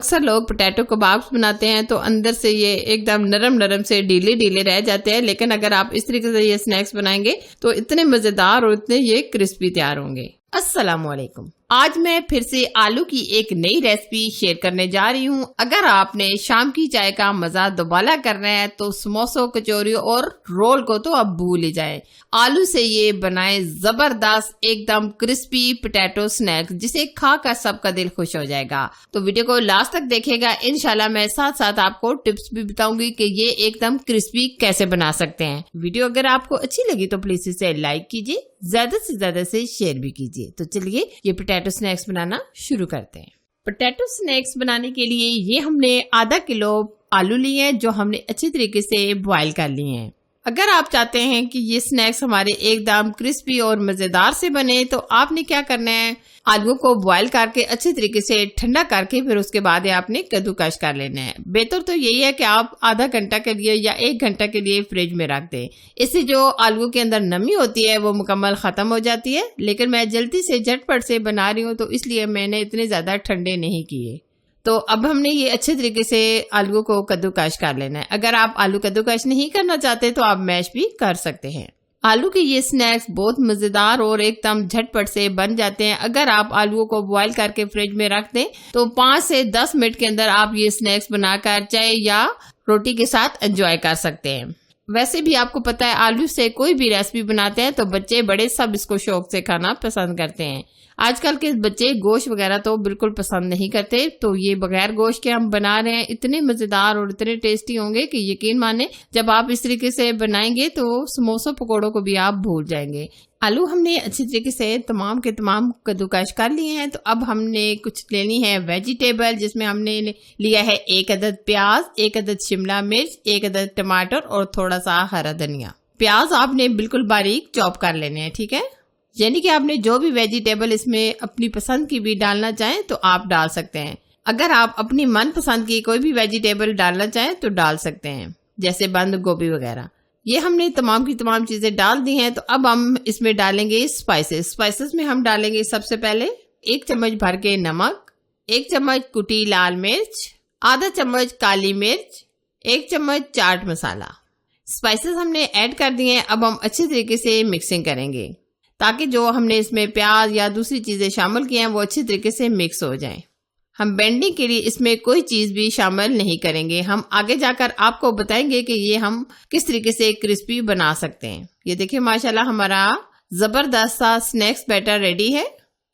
अक्सर लोग potato kebabs बनाते हैं तो अंदर से ये एकदम नरम नरम से ढीले ढीले रह जाते हैं, लेकिन अगर आप इस तरीके से ये स्नैक्स बनाएंगे तो इतने मजेदार और इतने ये क्रिस्पी तैयार होंगे। अस्सलाम वालेकुम। आज मैं फिर से आलू की एक नई रेसिपी शेयर करने जा रही हूँ। अगर आपने शाम की चाय का मजा दोबारा करना है तो समोसों, कचौरियों और रोल को तो अब भूल ही जाए। आलू से ये बनाए जबरदस्त एकदम क्रिस्पी पोटैटो स्नैक्स, जिसे खाकर सबका दिल खुश हो जाएगा। तो वीडियो को लास्ट तक देखिएगा। इंशाल्लाह मैं साथ साथ आपको टिप्स भी बताऊंगी कि ये एकदम क्रिस्पी कैसे बना सकते हैं। वीडियो अगर आपको अच्छी लगी तो प्लीज इसे लाइक कीजिए, ज्यादा से ज्यादा से शेयर भी कीजिए। तो चलिए ये पोटैटो स्नैक्स बनाना शुरू करते हैं। पोटैटो स्नैक्स बनाने के लिए ये हमने आधा किलो आलू लिए हैं, जो हमने अच्छी तरीके से बॉईल कर लिए हैं। अगर आप चाहते हैं कि ये स्नैक्स हमारे एकदम क्रिस्पी और मजेदार से बने तो आपने क्या करना है, आलू को बॉईल करके अच्छी तरीके से ठंडा करके फिर उसके बाद आपने कद्दूकस कर लेना है। बेहतर तो यही है कि आप आधा घंटा के लिए या 1 घंटा के लिए फ्रिज में रख दें। इससे जो आलू के अंदर नमी होती है वो मुकम्मल खत्म हो जाती है। लेकिन मैं जल्दी से झटपट से बना रही हूँ तो इसलिए मैंने इतने ज्यादा ठंडे नहीं किए। तो अब हमने ये अच्छे तरीके से आलू को कद्दूकस कर लेना है। अगर आप आलू कद्दूकस नहीं करना चाहते तो आप मैश भी कर सकते हैं। आलू के ये स्नैक्स बहुत मजेदार और एकदम झटपट से बन जाते हैं। अगर आप आलूओं को बॉईल करके फ्रिज में रख दें तो 5 से 10 मिनट के अंदर आप ये स्नैक्स बनाकर चाय या रोटी के साथ एंजॉय कर सकते हैं। वैसे भी आपको पता है आलू से कोई भी रेसिपी बनाते हैं तो बच्चे बड़े सब इसको शौक से खाना पसंद करते हैं। आजकल के बच्चे गोश्त वगैरह तो बिल्कुल पसंद नहीं करते, तो ये बगैर गोश्त के हम बना रहे हैं। इतने मजेदार और इतने टेस्टी होंगे कि यकीन माने जब आप इस तरीके से बनाएंगे तो समोसों पकौड़ों को भी आप भूल जाएंगे। आलू हमने अच्छी तरीके से तमाम के तमाम कद्दूकस कर लिए हैं। तो अब हमने कुछ लेनी है वेजिटेबल, जिसमें हमने लिया है 1 अदद प्याज, 1 अदद शिमला मिर्च, 1 अदद टमाटर और थोड़ा सा हरा धनिया। प्याज आपने बिल्कुल बारीक चॉप कर लेने हैं, ठीक है। यानी कि आपने जो भी वेजिटेबल इसमें अपनी पसंद की भी डालना चाहें तो आप डाल सकते हैं। अगर आप अपनी मन पसंद की कोई भी वेजिटेबल डालना चाहें तो डाल सकते हैं, जैसे बंद गोभी वगैरह। ये हमने तमाम की तमाम चीजें डाल दी हैं। तो अब हम इसमें डालेंगे स्पाइसेस में हम डालेंगे सबसे पहले 1 चम्मच भर के नमक, 1 चम्मच कुटी लाल मिर्च, आधा चम्मच काली मिर्च, 1 चम्मच चाट मसाला। स्पाइसेस हमने ऐड कर दिए हैं। अब हम अच्छी तरीके से मिक्सिंग करेंगे ताकि जो हमने इसमें प्याज या दूसरी चीजें शामिल की हैं वो अच्छी तरीके से मिक्स हो जाएं। हम बेंडिंग के लिए इसमें कोई चीज भी शामिल नहीं करेंगे। हम आगे जाकर आपको बताएंगे कि ये हम किस तरीके से क्रिस्पी बना सकते हैं। ये देखिए माशाल्लाह हमारा जबरदस्त सा स्नैक्स बैटर रेडी है।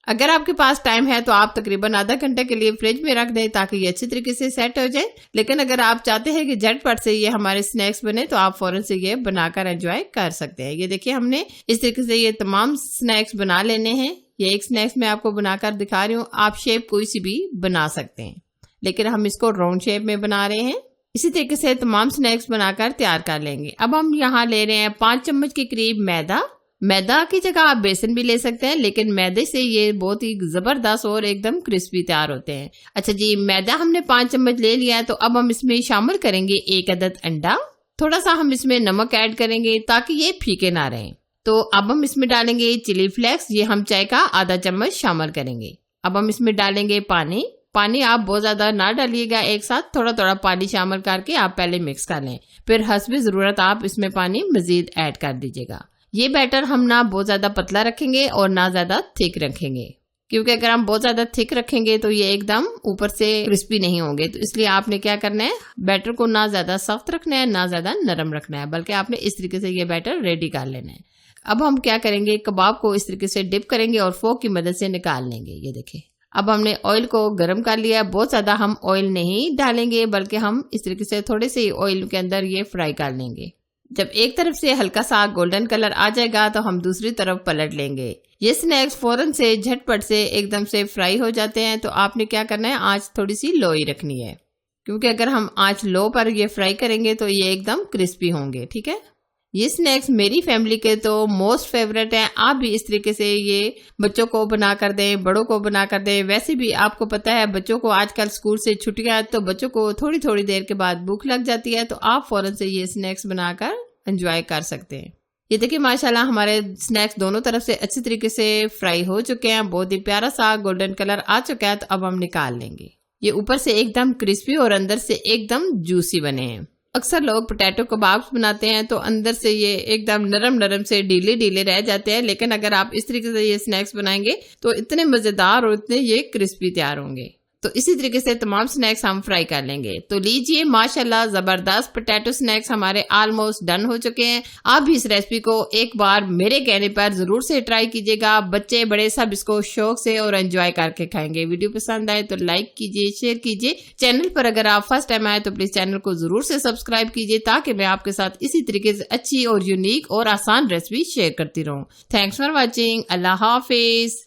अगर आपके पास टाइम है तो आप तकरीबन आधा घंटे के लिए फ्रिज में रख दें ताकि ये अच्छी तरीके से सेट हो जाए। लेकिन अगर आप चाहते हैं कि झटपट से ये हमारे स्नैक्स बने तो आप फौरन से ये बनाकर एंजॉय कर सकते हैं। ये देखिए हमने इस तरीके से ये तमाम स्नैक्स बना लेने हैं। ये एक स्नैक्स मैं आपको बनाकर दिखा रही हूँ। आप शेप कोई सी भी बना सकते हैं, लेकिन हम इसको राउंड शेप में बना रहे हैं। इसी तरीके से तमाम स्नैक्स बनाकर तैयार कर लेंगे। अब हम यहाँ ले रहे हैं 5 चम्मच के करीब मैदा की जगह आप बेसन भी ले सकते हैं, लेकिन मैदे से ये बहुत ही जबरदस्त और एकदम क्रिस्पी तैयार होते हैं। अच्छा जी, मैदा हमने 5 चम्मच ले लिया है। तो अब हम इसमें शामिल करेंगे 1 अदद अंडा। थोड़ा सा हम इसमें नमक ऐड करेंगे ताकि ये फीके ना रहें। तो अब हम इसमें डालेंगे चिली फ्लेक्स, ये हम चाय का आधा चम्मच शामिल करेंगे। अब हम इसमें डालेंगे पानी आप बहुत ज्यादा ना डालिएगा, एक साथ थोड़ा थोड़ा पानी शामिल करके आप पहले मिक्स कर लें, फिर हस्बे जरूरत आप इसमें पानी मजीद ऐड कर दीजिएगा। ये बैटर हम ना बहुत ज्यादा पतला रखेंगे और ना ज्यादा थिक रखेंगे, क्योंकि अगर हम बहुत ज्यादा थिक रखेंगे तो ये एकदम ऊपर से क्रिस्पी नहीं होंगे। तो इसलिए आपने क्या करना है, बैटर को ना ज्यादा सख्त रखना है ना ज्यादा नरम रखना है, बल्कि आपने इस तरीके से ये बैटर रेडी कर लेना है। अब हम क्या करेंगे, कबाब को इस तरीके से डिप करेंगे और फोक की मदद से निकाल लेंगे। ये देखिए अब हमने ऑयल को गर्म कर लिया। बहुत ज्यादा हम ऑयल नहीं डालेंगे, बल्कि हम इस तरीके से थोड़े से ऑयल के अंदर ये फ्राई कर लेंगे। जब एक तरफ से हल्का सा गोल्डन कलर आ जाएगा तो हम दूसरी तरफ पलट लेंगे। ये स्नैक्स फौरन से झटपट से एकदम से फ्राई हो जाते हैं। तो आपने क्या करना है, आंच थोड़ी सी लो ही रखनी है, क्योंकि अगर हम आंच लो पर ये फ्राई करेंगे तो ये एकदम क्रिस्पी होंगे, ठीक है। ये स्नैक्स मेरी फैमिली के तो मोस्ट फेवरेट हैं। आप भी इस तरीके से ये बच्चों को बना कर दें, बड़ों को बना कर दें। वैसे भी आपको पता है बच्चों को आजकल स्कूल से छुट्टियां, तो बच्चों को थोड़ी थोड़ी देर के बाद भूख लग जाती है, तो आप फौरन से ये स्नैक्स बनाकर एंजॉय कर सकते हैं। ये देखिए माशाल्लाह हमारे स्नैक्स दोनों तरफ से अच्छी तरीके से फ्राई हो चुके हैं। बहुत ही प्यारा सा गोल्डन कलर आ चुका है। तो अब हम निकाल लेंगे। ये ऊपर से एकदम क्रिस्पी और अंदर से एकदम जूसी बने हैं। अक्सर लोग पोटैटो कबाब्स बनाते हैं तो अंदर से ये एकदम नरम नरम से ढीले ढीले रह जाते हैं, लेकिन अगर आप इस तरीके से ये स्नैक्स बनाएंगे तो इतने मजेदार और इतने ये क्रिस्पी तैयार होंगे। तो इसी तरीके से तमाम स्नैक्स हम फ्राई कर लेंगे। तो लीजिए माशाल्लाह जबरदस्त पोटैटो स्नैक्स हमारे ऑलमोस्ट डन हो चुके हैं। आप भी इस रेसिपी को एक बार मेरे कहने पर जरूर से ट्राई कीजिएगा। बच्चे बड़े सब इसको शौक से और एंजॉय करके खाएंगे। वीडियो पसंद आए तो लाइक कीजिए, शेयर कीजिए। चैनल पर अगर आप फर्स्ट टाइम आए तो प्लीज चैनल को जरूर से सब्सक्राइब कीजिए ताकि मैं आपके साथ इसी तरीके से अच्छी और यूनिक और आसान रेसिपी शेयर करती रहूं। Thanks for watching. Allah Hafiz.